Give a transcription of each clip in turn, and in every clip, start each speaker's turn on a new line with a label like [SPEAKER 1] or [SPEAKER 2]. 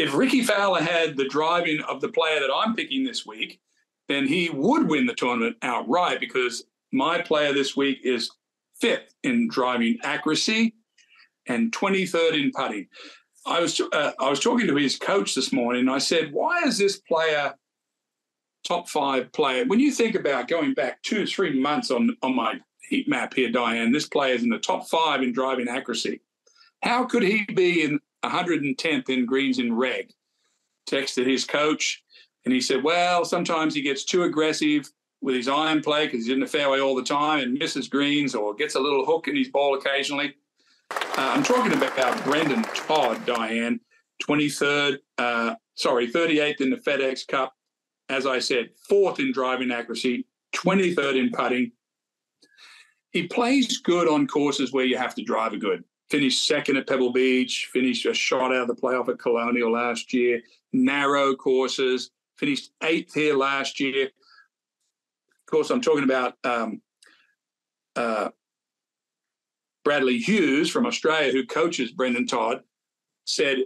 [SPEAKER 1] if Ricky Fowler had the driving of the player that I'm picking this week, then he would win the tournament outright, because my player this week is 5th in driving accuracy and 23rd in putting. I was talking to his coach this morning, and I said, why is this player top 5 player? When you think about going back 2-3 months on my heat map here, Diane, this player is in the top 5 in driving accuracy. How could he be in 110th in greens in reg? Texted his coach, and he said, well, sometimes he gets too aggressive with his iron play because he's in the fairway all the time and misses greens or gets a little hook in his ball occasionally. I'm talking about Brendan Todd, Diane, 38th in the FedEx Cup. As I said, 4th in driving accuracy, 23rd in putting. He plays good on courses where you have to drive a good. Finished 2nd at Pebble Beach, finished a shot out of the playoff at Colonial last year, narrow courses, finished 8th here last year. Of course, I'm talking about Bradley Hughes from Australia, who coaches Brendan Todd, said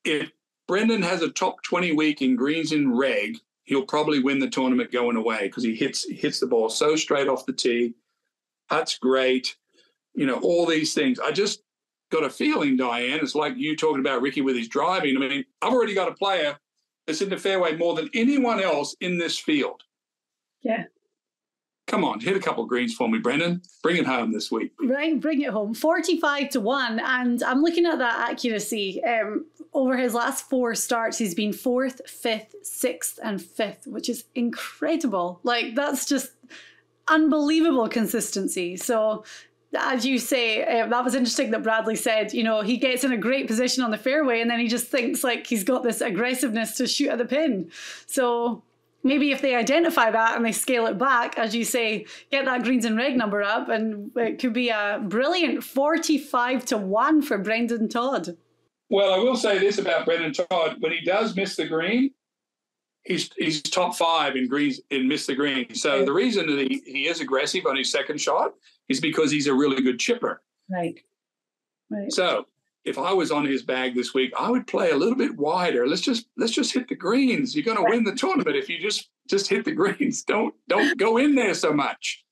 [SPEAKER 1] if Brendan has a top 20 week in greens in reg, he'll probably win the tournament going away, because he hits the ball so straight off the tee. That's great. You know, all these things. I just got a feeling, Diane, it's like you talking about Ricky with his driving. I mean, I've already got a player that's in the fairway more than anyone else in this field.
[SPEAKER 2] Yeah.
[SPEAKER 1] Come on, hit a couple of greens for me, Brendan. Bring it home this week.
[SPEAKER 2] Right, bring it home. 45-1. And I'm looking at that accuracy. Over his last 4 starts, he's been 4th, 5th, 6th, and 5th, which is incredible. Like, that's just unbelievable consistency. So, as you say, that was interesting that Bradley said, you know, he gets in a great position on the fairway and then he just thinks like he's got this aggressiveness to shoot at the pin. So maybe if they identify that and they scale it back, as you say, get that greens and reg number up, and it could be a brilliant 45-1 for Brendan Todd.
[SPEAKER 1] Well, I will say this about Brendan Todd. When he does miss the green, he's top 5 in greens in miss the green. So the reason that he is aggressive on his second shot is because he's a really good chipper.
[SPEAKER 2] Right.
[SPEAKER 1] So if I was on his bag this week, I would play a little bit wider. Let's just hit the greens. You're going to win the tournament if you just hit the greens. Don't go in there so much.